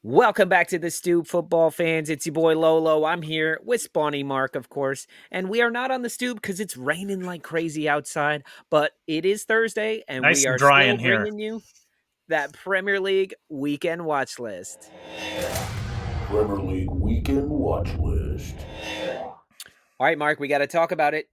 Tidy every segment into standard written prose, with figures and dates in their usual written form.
Welcome back to the Stoop, football fans. It's your boy Lolo. I'm here with Spawny Mark, of course, and we are not on the Stoop because it's raining like crazy outside, but it is Thursday, and Nice we and are dry still in here. bringing you that Premier League weekend watch list. Premier League weekend watch list. All right, Mark, we got to talk about it.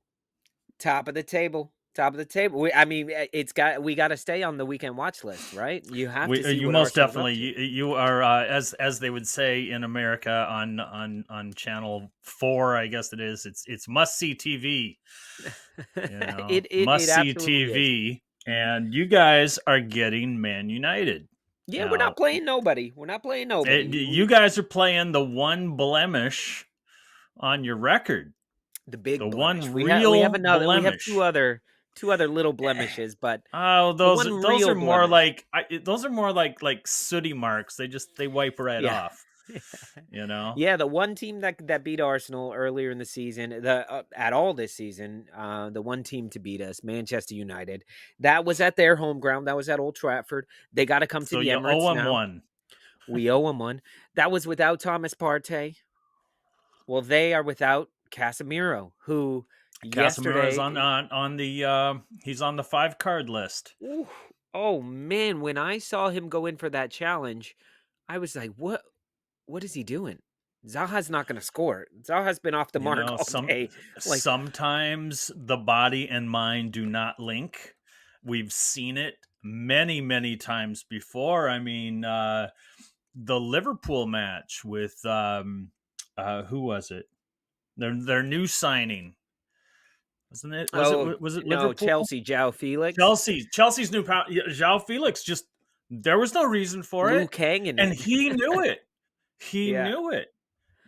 Top of the table. Top of the table. We got to stay on the weekend watch list, right? You have to see You what most Arsenal's up definitely to. you are as they would say in America on channel 4, I guess it is. It's must see TV. It Must see absolutely is. TV, and you guys are getting Man United Yeah, we're not now. playing nobody. We're not playing nobody. You guys are playing the one blemish on your record, The the big blemish. one We have real another. We have blemish. two other little blemishes, but Oh, the those one those real are more blemish. like sooty marks. They wipe right Yeah. off. You know. Yeah, the one team that beat Arsenal earlier in the season, the at all this season, the one team to beat us, Manchester United, that was at their home ground. That was at Old Trafford. They got to come to So the you owe Emirates them now. one. We owe them one. That was without Thomas Partey. Well, they are without Casemiro, who Casemiro is yesterday. on the he's on the 5 card list. Ooh, oh man, when I saw him go in for that challenge, I was like, what is he doing? Zaha's not gonna score. Zaha's been off the You mark know, all day. Like, sometimes the body and mind do not link. We've seen it many times before. I mean, the Liverpool match with who was it? Their new signing, wasn't it? oh Was it no, Liverpool? Chelsea, João Felix, Chelsea's new João Felix, just there was no reason for it, Luke hanging and it. he knew it. He Yeah, knew it.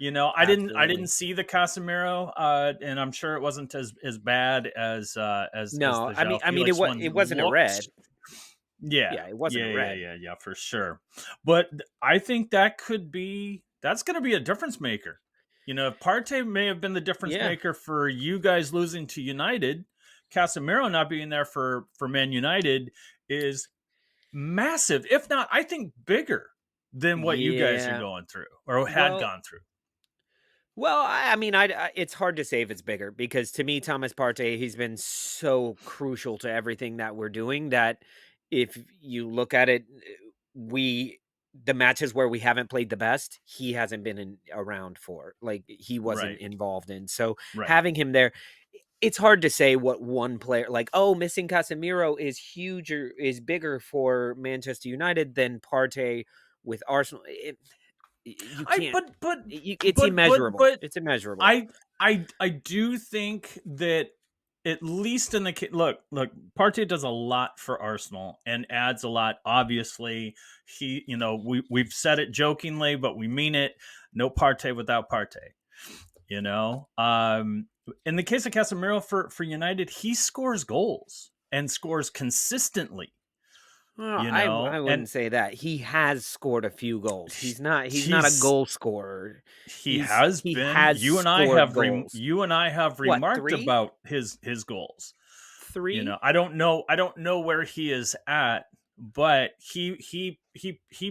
I didn't absolutely. see the Casemiro, and I'm sure it wasn't as bad as No, the I mean, João Felix one it wasn't a looked. red. Yeah, Yeah, it wasn't a red. for sure. But I think that's going to be a difference maker. If Partey may have been the difference Yeah, maker for you guys losing to United, Casemiro not being there for Man United is massive, if not, I think bigger than what you guys are yeah. going through or had Well, gone through. I mean, it's hard to say if it's bigger because to me, Thomas Partey, he's been so crucial to everything that we're doing that if you look at it, we the matches where we haven't played the best, he hasn't been around for. Like he wasn't Right, involved in. So right. having him there, it's hard to say what one player like. Oh, missing Casemiro is huge or is bigger for Manchester United than Partey with Arsenal. You I can't. but but It's but but immeasurable. but It's immeasurable. I do think that at least in the look, Partey does a lot for Arsenal and adds a lot. Obviously, we've said it jokingly, but we mean it. No Partey without Partey. In the case of Casemiro for United, he scores goals and scores consistently. Well, You know, I and wouldn't say that. He has scored a few goals. He's not a he's goal scorer. he has He been. has scored goals. You and I have What, remarked 3? about his goals. 3? I don't know where he is at, but he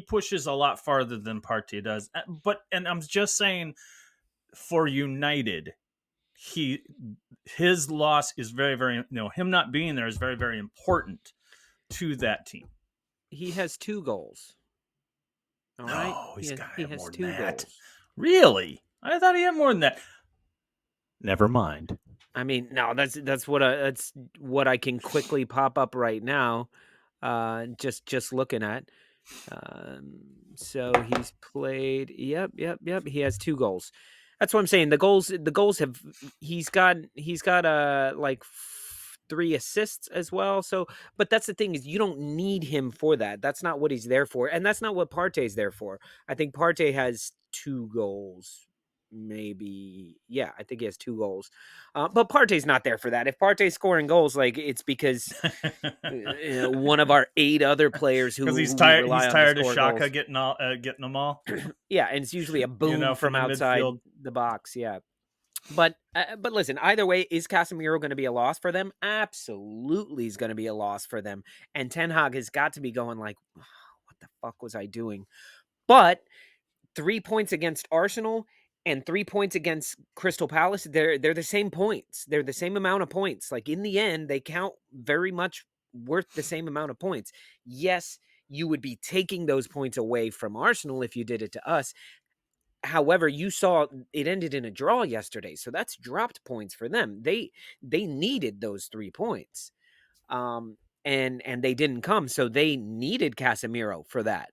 pushes a lot farther than Partey does. And I'm just saying, for United, his loss is very, him not being there is very important to that team. He has 2 goals. All right? No, he's got to He have has more than 2 that. goals. Really? I thought he had more than that. Never mind. I mean, no, that's what I can quickly pop up right now. Just looking at. So he's played. Yep. He has 2 goals. That's what I'm saying. The goals have. He's got like 3 assists as well. So, but that's the thing is you don't need him for that. That's not what he's there for, and that's not what Partey's there for. I think Partey has 2 goals. Maybe, yeah, I think he has 2 goals. But Partey's not there for that. If Partey's scoring goals, like it's because one of our 8 other players Because who we he's rely on to tired of score Shaka goals. getting them all. Yeah, and it's usually a boom From from the outside midfield. the box. Yeah, but listen, either way, is Casemiro going to be a loss for them? Absolutely, is going to be a loss for them. And Ten Hag has got to be going like, what the fuck was I doing? But 3 points against Arsenal and 3 points against Crystal Palace, they're the same points. They're the same amount of points. Like, in the end, they count very much worth the same amount of points. Yes, you would be taking those points away from Arsenal if you did it to us. However, you saw it ended in a draw yesterday, so that's dropped points for them. They needed those 3 points. And they didn't come, so they needed Casemiro for that.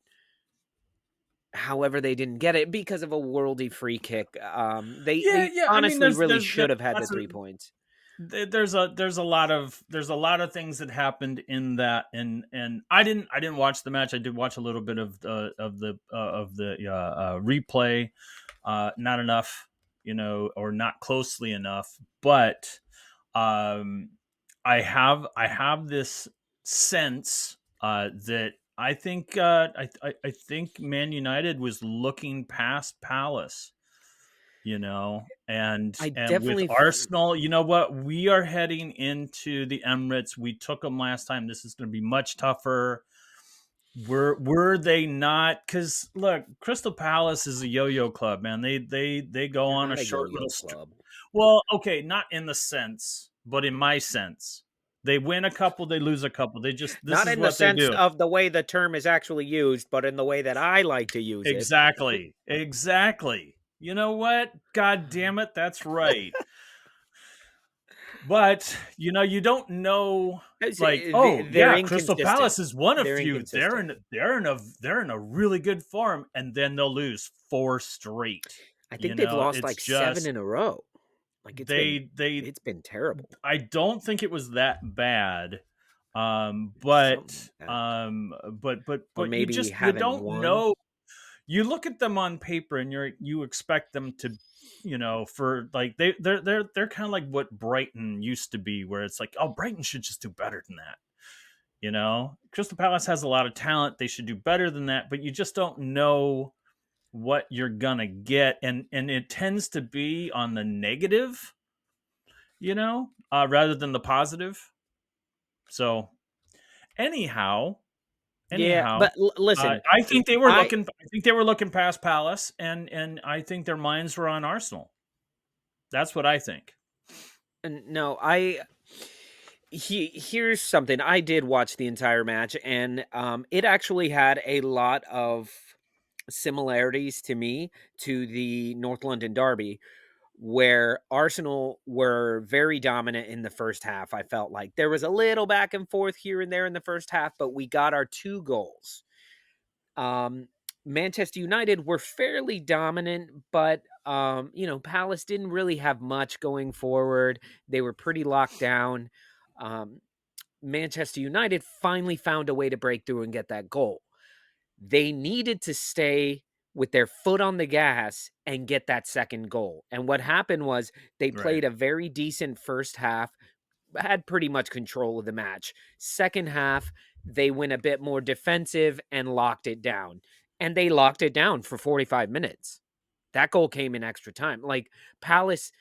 However, they didn't get it because of a worldy free kick. They Yeah. I mean, honestly really should have had the lots of 3 points. there's a lot of things that happened in that, and I didn't watch the match. I did watch a little bit of the replay, not enough, or not closely enough. But um, I have this sense that I think Man United was looking past Palace, I and with definitely Arsenal, you know what, we are heading into the Emirates. We took them last time. This is going to be much tougher. Were they not? Because look, Crystal Palace is a yo-yo club, man. They go they're on a not a short yo-yo little club. well, okay, not in the sense, but in my sense, they win a couple, they lose a couple. This Not is in the what they sense do. of the way the term is actually used, but in the way that I like to use it. Exactly. You know what? God damn it, that's right. But you don't know, like, oh They're yeah, Crystal inconsistent. Palace is one of They're few. They're inconsistent. in a really good form, and then they'll lose 4 straight. I think they've lost It's like 7 just in a row. Like, they it's been terrible. I don't think it was that bad. Something But like that. Or you maybe just you haven't don't won. know. You look at them on paper and you expect them to, for like they're kind of like what Brighton used to be, where it's like, oh, Brighton should just do better than that. Crystal Palace has a lot of talent. They should do better than that, but you just don't know what you're gonna get, and it tends to be on the negative, rather than the positive. So anyhow, Yeah, anyhow, but listen, I think they were I looking. I think they were looking past Palace, and I think their minds were on Arsenal. That's what I think. no, here's something. I did watch the entire match, and it actually had a lot of similarities to me to the North London derby, where Arsenal were very dominant in the first half. I felt like there was a little back and forth here and there in the first half, but we got our 2 goals. Um, Manchester United were fairly dominant, but Palace didn't really have much going forward. They were pretty locked down. Um, Manchester United finally found a way to break through and get that goal. They needed to stay with their foot on the gas and get that second goal. And what happened was they Right. played a very decent first half, had pretty much control of the match. Second half, they went a bit more defensive and locked it down. And they locked it down for 45 minutes. That goal came in extra time. Like, Palace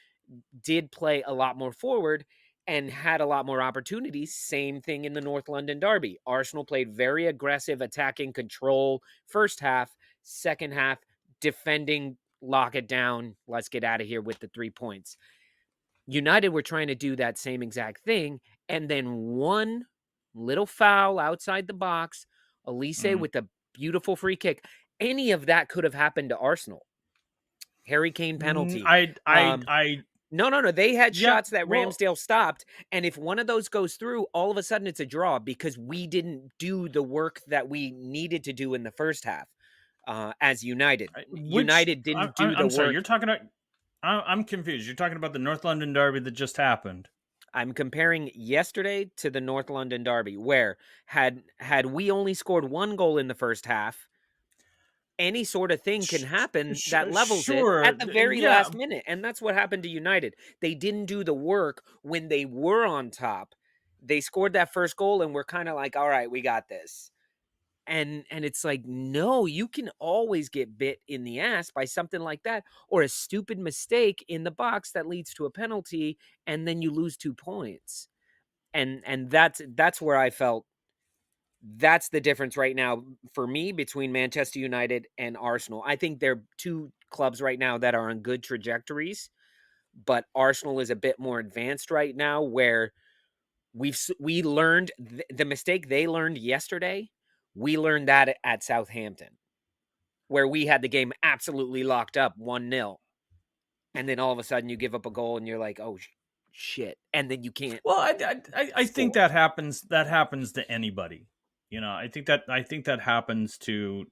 did play a lot more forward and had a lot more opportunities. Same thing in the North London derby. Arsenal played very aggressive, attacking control first half, second half, defending, lock it down. Let's get out of here with the 3 points. United were trying to do that same exact thing. And then one little foul outside the box, Elise Mm. with a beautiful free kick. Any of that could have happened to Arsenal. Harry Kane penalty. I No. They had Yep. shots that Well, Ramsdale stopped. And if one of those goes through, all of a sudden it's a draw because we didn't do the work that we needed to do in the first half as United. which United didn't do the I'm sorry. work. You're talking about. I'm confused. You're talking about the North London derby that just happened. I'm comparing yesterday to the North London derby, where had we only scored 1 goal in the first half, any sort of thing can happen that levels it Sure. at the very Yeah. last minute. And that's what happened to United. They didn't do the work when they were on top. They scored that first goal and we're kind of like, all right, we got this. And it's like, no, you can always get bit in the ass by something like that, or a stupid mistake in the box that leads to a penalty, and then you lose 2 points. And that's where I felt that's the difference right now for me between Manchester United and Arsenal. I think they're two clubs right now that are on good trajectories, but Arsenal is a bit more advanced right now, where we learned the mistake they learned yesterday. We learned that at Southampton, where we had the game absolutely locked up 1-0, and then all of a sudden you give up a goal and you're like, oh shit, and then you can't Well, I think score. that happens. That happens to anybody. I think that happens to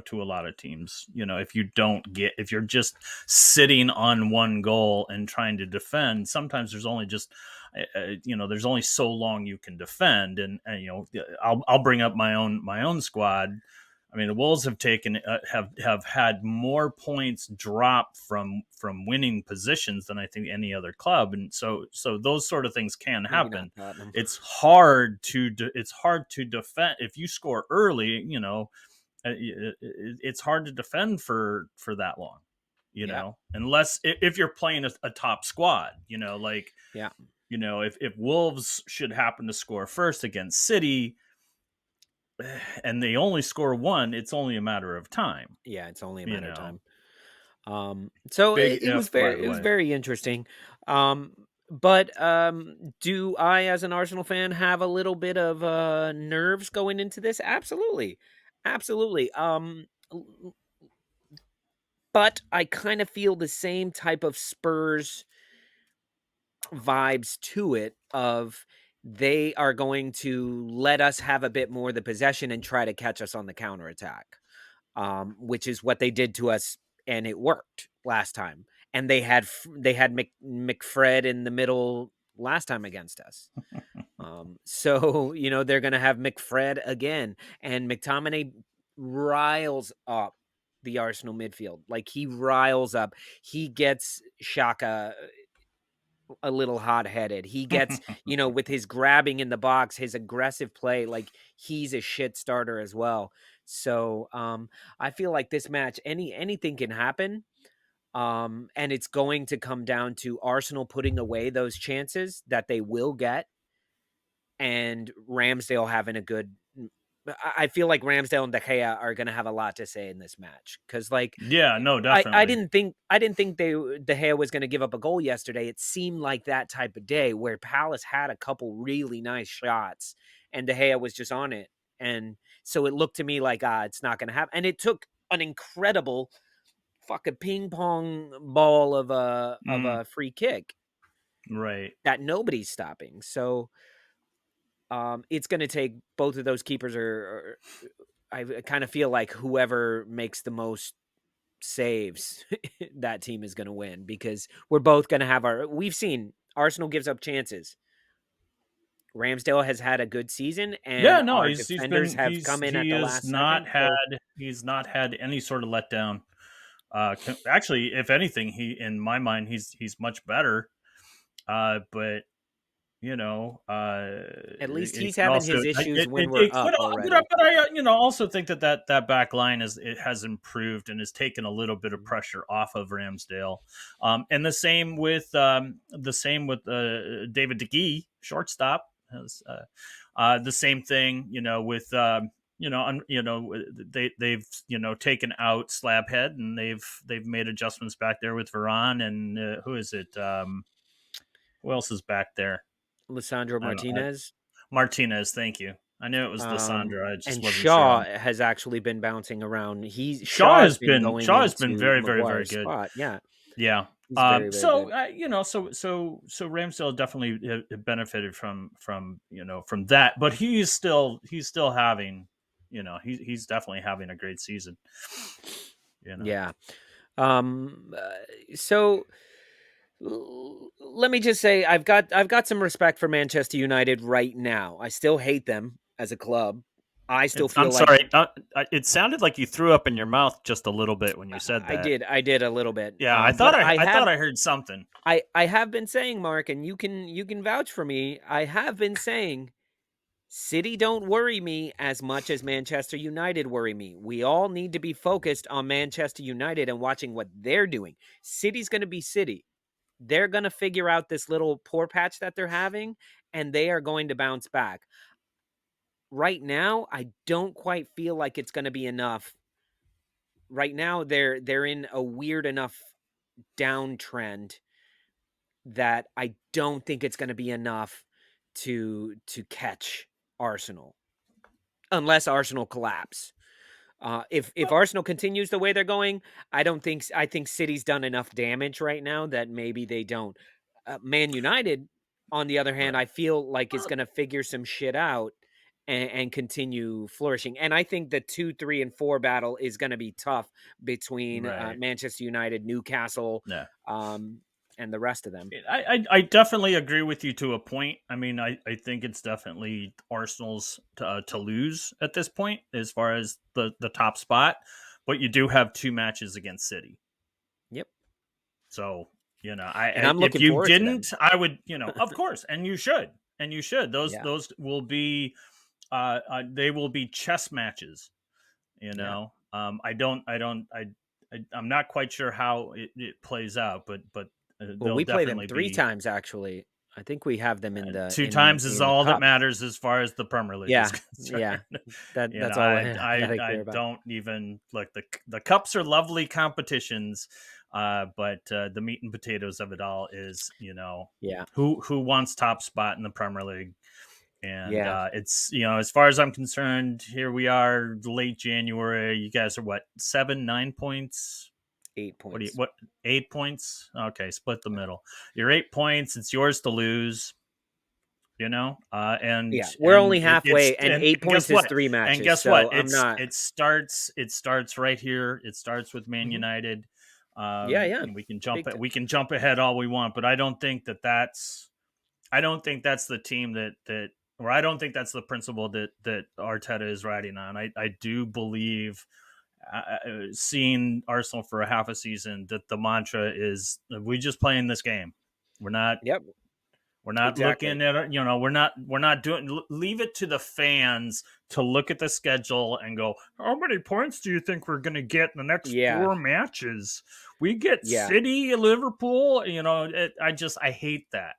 to a lot of teams. If you're just sitting on one goal and trying to defend, sometimes there's only just there's only so long you can defend. And I'll bring up my own squad. I mean, the Wolves have taken have had more points drop from winning positions than I think any other club, and so those sort of things can Maybe not happen. Tottenham. It's hard to defend if you score early. It's hard to defend for that long. Yeah, Unless if you're playing a top squad. yeah, If Wolves should happen to score first against City and they only score one, it's only a matter of time. yeah. It's only a You matter of know, time. So big it was if, by the very, it was way. very interesting. But do I, as an Arsenal fan, have a little bit of nerves going into this? Absolutely, absolutely. But I kind of feel the same type of Spurs vibes to it, of they are going to let us have a bit more of the possession and try to catch us on the counterattack, which is what they did to us, and it worked last time. And they had McFred in the middle last time against us. So they're going to have McFred again, and McTominay riles up the Arsenal midfield. Like, he riles up. He gets Shaka a little hot-headed. He gets, with his grabbing in the box, his aggressive play, like, he's a shit starter as well. So, I feel like this match, anything can happen. And it's going to come down to Arsenal putting away those chances that they will get, and Ramsdale having a good. I feel like Ramsdale and De Gea are going to have a lot to say in this match, because, like, Yeah, no, I definitely. didn't think De Gea was going to give up a goal yesterday. It seemed like that type of day where Palace had a couple really nice shots and De Gea was just on it, and so it looked to me like, it's not going to happen. And it took an incredible fucking ping pong ball of a Mm, free kick right. that nobody's stopping. So it's going to take both of those keepers, or I kind of feel like whoever makes the most saves, that team is going to win, because we're both going to have we've seen Arsenal gives up chances. Ramsdale has had a good season, Yeah, and no, our he's defenders been have come in at he the has last second. So he's not had any sort of letdown. Actually, if anything, he in my mind he's much better. But at least it he's could having also his issues when we're it up but already. I also think that back line it has improved and has taken a little bit of pressure off of Ramsdale. And the same with David De Gea, shortstop. Has, the same thing, with they've taken out Slabhead, and they've made adjustments back there with Varane, and who is it? Who else is back there? Lissandro I don't know. Martinez. Martinez, thank you. I knew it was Lissandro. I just And wasn't sure Shaw on. has actually been bouncing around. Shaw Shaw's has been been going Shaw has been into very, very, very Maguire's good. spot. Yeah, Yeah. he's very, very So good. so Ramsdale definitely benefited from that, but he's still having he's definitely having a great season. You know. Yeah. So let me just say, I've got some respect for Manchester United right now. I still hate them as a club. I still I'm feel like sorry. It sounded like you threw up in your mouth just a little bit when you said I that. did a little bit. Yeah, But I thought I heard something. I have been saying, Mark, and you can vouch for me. I have been saying City don't worry me as much as Manchester United worry me. We all need to be focused on Manchester United and watching what they're doing. City's going to be City. They're going to figure out this little poor patch that they're having, and they are going to bounce back. right now, I don't quite feel like it's going to be enough. Right now, they're in a weird enough downtrend that I don't think it's going to be enough to catch Arsenal, unless Arsenal collapse. If Arsenal continues the way they're going, I think City's done enough damage right now that maybe they don't. Man United, on the other hand, Right. I feel like is going to figure some shit out and continue flourishing. And I think the 2, 3, and 4 battle is going to be tough between Right. Manchester United, Newcastle, Yeah. and the rest of them. I definitely agree with you to a point. I mean, I think it's definitely Arsenal's to lose at this point as far as the top spot, but you do have 2 matches against City. Yep. So, And I I'm if looking you forward to them. didn't, I would, of course, and you should. Those Yeah. those will be they will be chess matches, Yeah. I'm not quite sure how it plays out, but Well, they'll we play them definitely 3 be times actually. I think we have them in the 2 times is in the all that cup. matters as far as the Premier League is Yeah. concerned. Yeah. That's all that I I care about. don't even look, the cups are lovely competitions, but the meat and potatoes of it all is Yeah. who wants top spot in the Premier League. And Yeah. it's as far as I'm concerned, here we are, late January. You guys are what, 7-9 points? 8 points. What 8 points? Okay, split the middle. You're 8 points. It's yours to lose. And Yeah. We're only it's halfway, and 8 and guess points is what? 3 And matches. guess what? So I'm not. It starts right here. It starts with Man Mhm. United. Yeah. Yeah. And Big time. we can jump ahead all we want, but I don't think that's the team or I don't think that's the principle that Arteta is riding on. I do believe, seeing Arsenal for a half a season, that the mantra is, we just playing this game. We're not Yep. looking Exactly. at it. We're not doing. Leave it to the fans to look at the schedule and go, how many points do you think we're going to get in the next Yeah. 4 matches? We get Yeah. City, Liverpool. I hate that.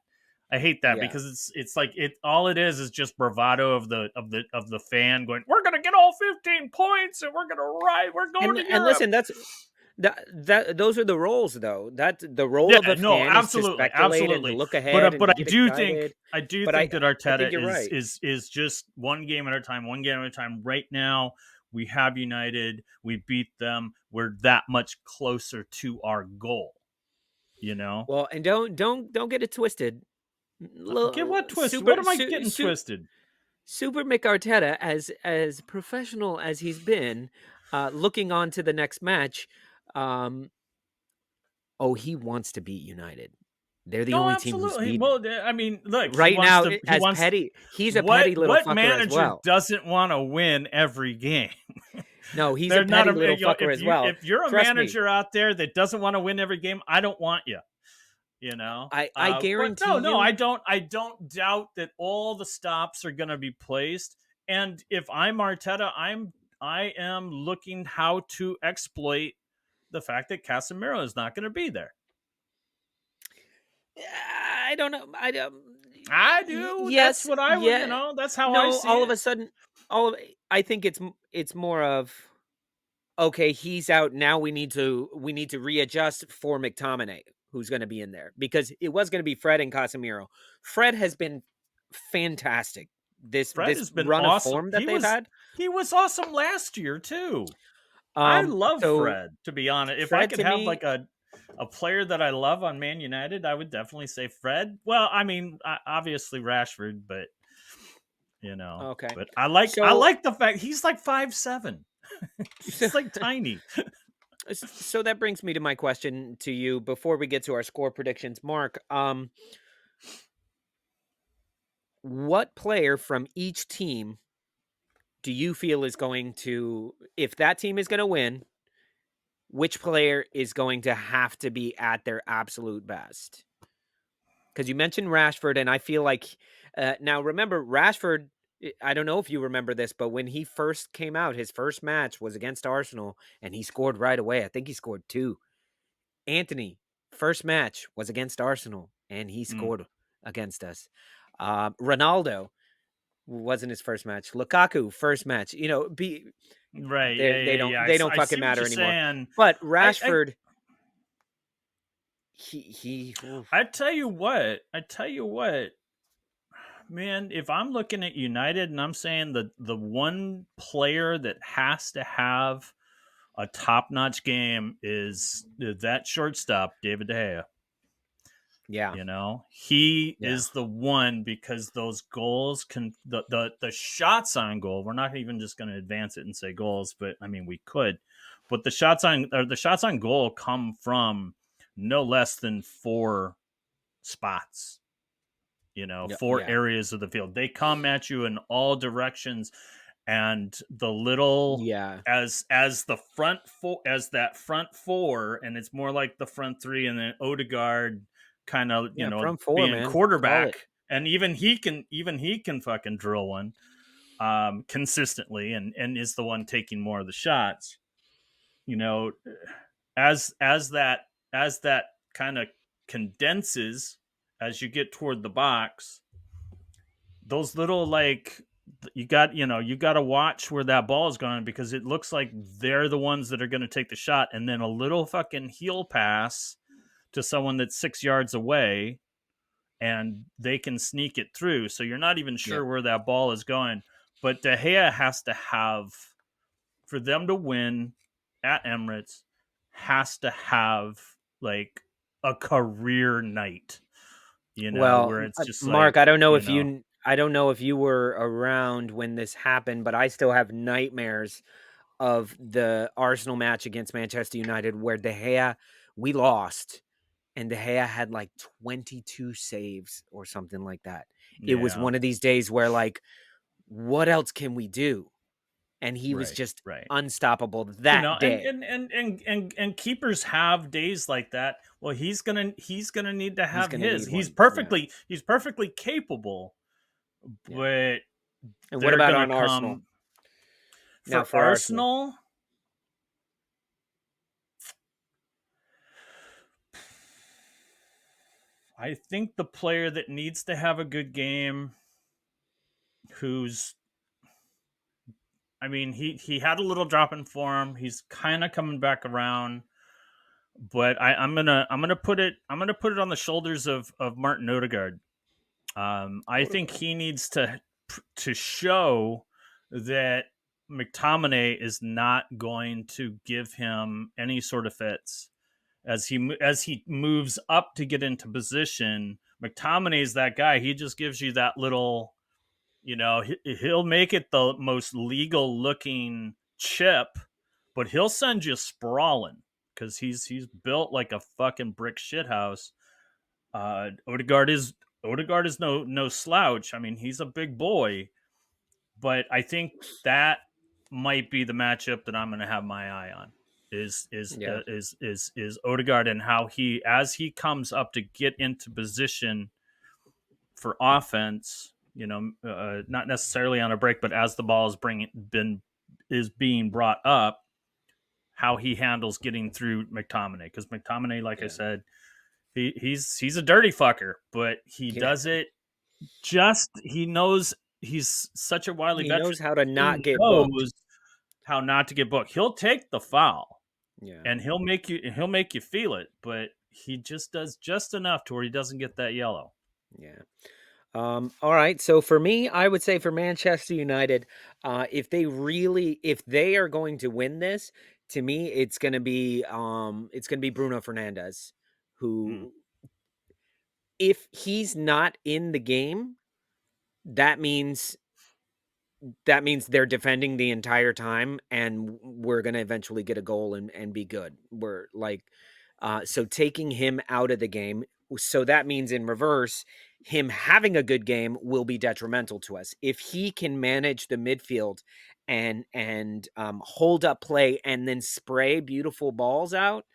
I hate that Yeah. because it's like all it is just bravado of the fan going, we're gonna get all 15 points and we're gonna ride, we're going to And Europe. listen, that those are the roles, though. That the role of Yeah, a no, fan is to absolutely, speculate and to absolutely. look But ahead and to get excited. I do But think that I Arteta think you're right. is just one game at a time, Right now, we have United, we beat them, we're that much closer to our goal. Well, and don't get it twisted. Get what twisted? What Super am I getting twisted? Super McArteta, as professional as he's been, looking on to the next match, he wants to beat United. They're the No, only team who's absolutely. beaten him. Well, I mean, look, Right now, he as wants petty, he's a petty little what fucker as manager well. doesn't want to win every game? No, he's a They're not petty little fucker as well. if you're a Trust me. manager out there that doesn't want to win every game, I don't want you. I guarantee But no, you. I don't doubt that all the stops are going to be placed. And if I'm Arteta, I am looking how to exploit the fact that Casemiro is not going to be there. I don't know. I do. Yes, that's what I would. That's how I see it. All of a sudden, I think it's more of, okay, he's out now. We need to readjust for McTominay, who's going to be in there, because it was going to be Fred and Casemiro. Fred has been fantastic. Fred This has been run of awesome. form that they've had. He was awesome last year too. I love Fred, to be honest. If I could have like a player that I love on Man United, I would definitely say Fred. Well, I mean, obviously Rashford, but Okay. But I like the fact he's like 5'7". He's like tiny. So that brings me to my question to you before we get to our score predictions, Mark. What player from each team do you feel is going to, if that team is going to win, which player is going to have to be at their absolute best? Because you mentioned Rashford, and I feel like, now remember, Rashford, I don't know if you remember this, but when he first came out, his first match was against Arsenal, and he scored right away. I think he scored 2. Anthony, first match was against Arsenal, and he scored against us. Ronaldo, wasn't his first match. Lukaku, first match. Right. Yeah. They Yeah. don't Yeah. they don't I fucking see what matter you're anymore. saying. But I Rashford, he oof. I tell you what. Man, if I'm looking at United and I'm saying the one player that has to have a top notch game is that shortstop, David De Gea. Yeah, He yeah, is the one, because those goals can the shots on goal. We're not even just going to advance it and say goals, but I mean we could. But the shots on goal come from no less than four spots. yeah, Four yeah, areas of the field. They come at you in all directions, and the little yeah, as the front four, as that front four, and it's more like the front three, and then Odegaard kind of yeah. From four, being man, call it. quarterback, and even he can fucking drill one consistently, and is the one taking more of the shots. You know, as that kind of condenses as you get toward the box, those little, like, you got to watch where that ball is going, because it looks like they're the ones that are going to take the shot, and then a little fucking heel pass to someone that's 6 yards away, and they can sneak it through, so you're not even Yeah, sure where that ball is going. But De Gea has to have, for them to win at Emirates, has to have like a career night, well, where it's just Mark, like, I don't know if you were around when this happened, but I still have nightmares of the Arsenal match against Manchester United where De Gea, we lost, and De Gea had like 22 saves or something like that. It was yeah. one of these days where, like, what else can we do? And he was Right, just right. unstoppable You know, that and day. and and and and, and keepers have days like that. Well, he's gonna need to He's have gonna his. need He's one. Yeah, perfectly capable, yeah. but And what they're about gonna on Arsenal? come Now for for Arsenal. Arsenal. I think the player that needs to have a good game, who's, I mean, he had a little drop in form. He's kind of coming back around, but I'm gonna put it on the shoulders of Martin Odegaard. I think Odegaard. he needs to show that McTominay is not going to give him any sort of fits as he moves up to get into position. McTominay is that guy. He just gives you that little, he'll make it the most legal looking chip, but he'll send you sprawling, because he's built like a fucking brick shithouse. Odegaard is no slouch. I mean, he's a big boy, but I think that might be the matchup that I'm going to have my eye on. Is is Yeah, uh, is is is Odegaard, and how he, as he comes up to get into position for offense. Not necessarily on a break, but as the ball is being brought up, how he handles getting through McTominay, because McTominay, like I yeah, said, he's a dirty fucker, but he yeah. does it. Just, he knows, he's such a wily He veteran. knows how to not He get booked. knows how not to get booked. He'll take the foul, Yeah, and he'll make you feel it, but he just does just enough to where he doesn't get that yellow. yeah. All right. So for me, I would say for Manchester United, if they are going to win this, to me, it's gonna be Bruno Fernandez, Mm. who, if he's not in the game, that means they're defending the entire time, and we're gonna eventually get a goal and be good. We're like, so taking him out of the game, so that means in reverse, him having a good game will be detrimental to us. If he can manage the midfield and hold up play and then spray beautiful balls out,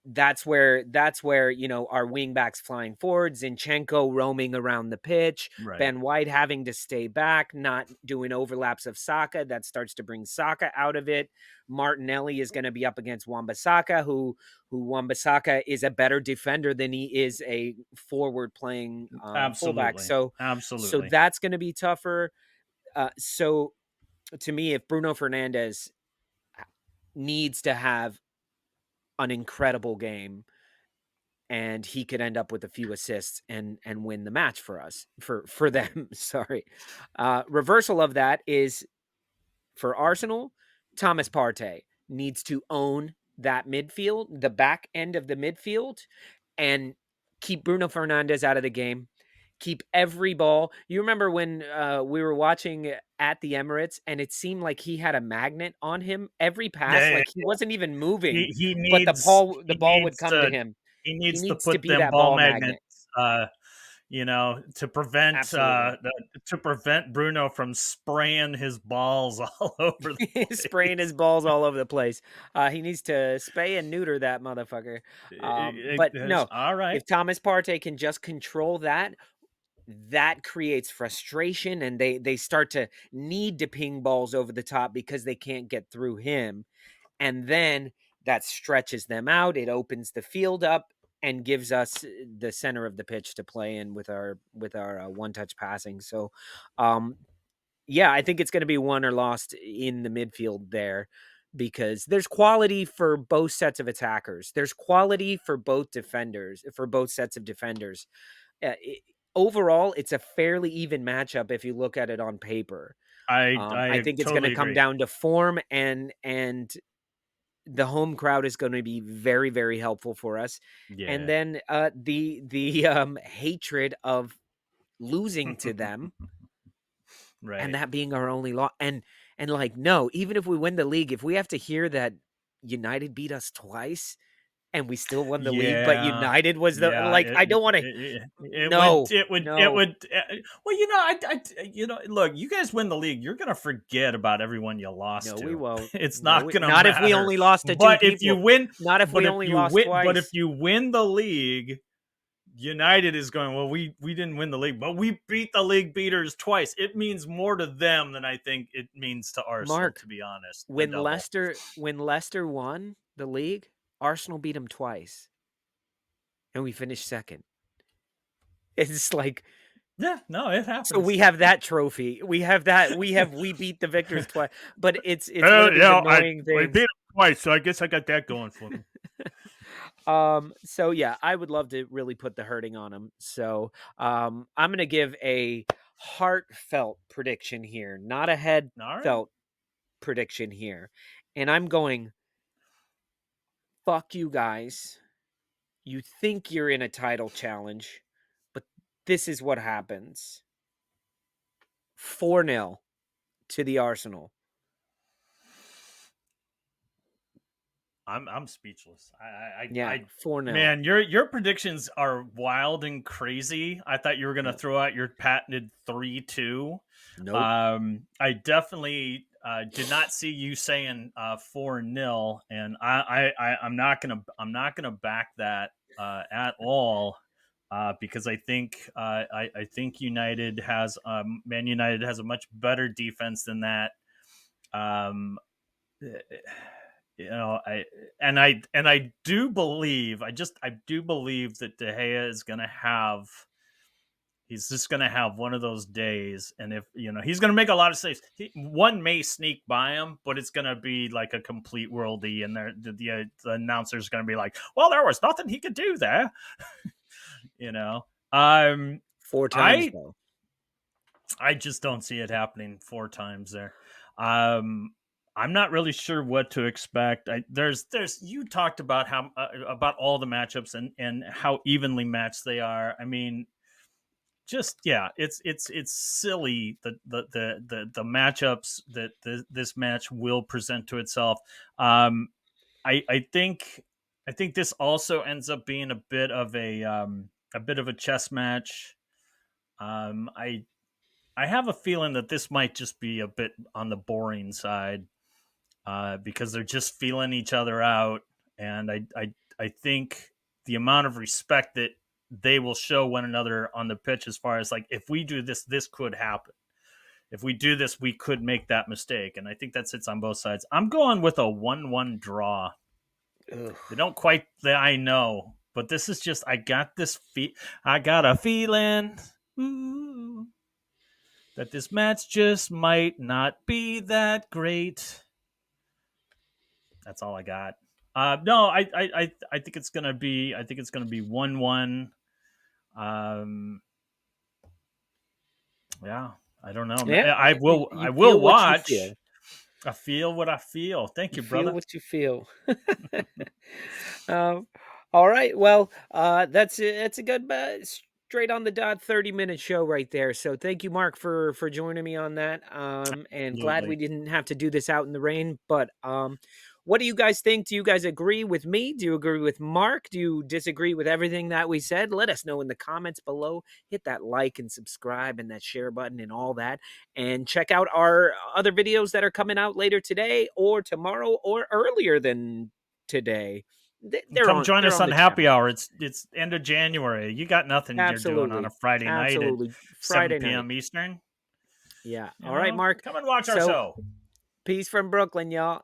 that's where our wingbacks flying forward, Zinchenko roaming around the pitch, Right. Ben White having to stay back, not doing overlaps of Saka. That starts to bring Saka out of it. Martinelli is going to be up against Wan-Bissaka, who Wan-Bissaka is a better defender than he is a forward playing fullback. Absolutely. So Absolutely. that's going to be tougher. So to me, if Bruno Fernandes needs to have an incredible game, and he could end up with a few assists and win the match for us, for them. Sorry. Reversal of that is for Arsenal. Thomas Partey needs to own that midfield, the back end of the midfield, and keep Bruno Fernandes out of the game. Keep every ball. You remember when we were watching at the Emirates, and it seemed like he had a magnet on him every pass, Yeah, like he wasn't even moving, he but the needs ball would come to him. he He needs to needs to put be them that ball ball magnet. magnets, to Absolutely. prevent Bruno from spraying his balls all over the He's spraying his balls all over the place. He needs to spay and neuter that motherfucker. But no, all right. if Thomas Partey can just control that, that creates frustration, and they start to need to ping balls over the top because they can't get through him. And then that stretches them out. It opens the field up and gives us the center of the pitch to play in with our one-touch passing. So, yeah, I think it's going to be won or lost in the midfield there, because there's quality for both sets of attackers. There's quality for both defenders, for both sets of defenders. Overall, it's a fairly even matchup if you look at it on paper. I I think it's going to totally come agree. down to form, and the home crowd is going to be very, very helpful for us. Yeah. And then the hatred of losing to them, Right. and that being our only loss. And like, no, even if we win the league, if we have to hear that United beat us twice and we still won the league, but Yeah. United was the, Yeah, like, I don't want to. it would, No. well, look, you guys win the league, you're gonna forget about everyone you lost No, to. we won't. It's No, not gonna not matter. if we only lost to two But if you people. win, Not if we only lost twice. but if you win the league, United is going, well, we didn't win the league, but we beat the league beaters twice. It means more to them than I think it means to Arsenal, Mark, to be honest. when Leicester won the league, Arsenal beat them twice, and we finished second. It's like, yeah, no, it happens. so we have that trophy. We have that. We beat the victors twice. But it's one of these annoying things. We beat them twice, so I guess I got that going for me. So yeah, I would love to really put the hurting on him. So I'm gonna give a heartfelt prediction here, not a headfelt prediction here. And I'm going, fuck you guys. You think you're in a title challenge, but this is what happens. 4-0 to the Arsenal. I'm speechless. I 4-0. Man, your predictions are wild and crazy. I thought you were gonna throw out your patented 3-2. Nope. I definitely did not see you saying 4-0, and I'm not gonna back that at all. Because I think I think United has Man United has a much better defense than that. I do believe I do believe that De Gea is going to have he's just going to have one of those days, and if he's going to make a lot of saves. One may sneak by him, but it's going to be like a complete worldie, and the announcer's going to be like, "Well, there was nothing he could do there." 4 times though. I just don't see it happening 4 times there. I'm not really sure what to expect. There's you talked about how about all the matchups and how evenly matched they are. I mean, just it's silly the matchups that this match will present to itself. I think this also ends up being a bit of a chess match. I have a feeling that this might just be a bit on the boring side. Because they're just feeling each other out, and I think the amount of respect that they will show one another on the pitch, as far as like, if we do this, this could happen. If we do this, we could make that mistake. And I think that sits on both sides. I'm going with a 1-1 draw. Ugh. They don't quite, I know, but this is just, I got a feeling that this match just might not be that great. That's all I got. No, I think it's gonna be 1-1. Yeah, I don't know. Yeah, I will you feel what you watch. feel. I feel what I feel. Thank You you, feel brother. what you feel. um, all right. Well, that's a good straight on the dot 30-minute show right there. So thank you, Mark, for joining me on that. And glad we Absolutely. didn't have to do this out in the rain. But what do you guys think? Do you guys agree with me? Do you agree with Mark? Do you disagree with everything that we said? Let us know in the comments below. Hit that like and subscribe and that share button and all that. And check out our other videos that are coming out later today or tomorrow or earlier than today. They're Come on join they're us on on the Happy channel. Hour. It's end of January. You got nothing you're doing on a Absolutely. Friday night at Absolutely. 7 Friday night. p.m. Eastern. Yeah. You All right, know, Mark. come and watch our So show. peace from Brooklyn, y'all.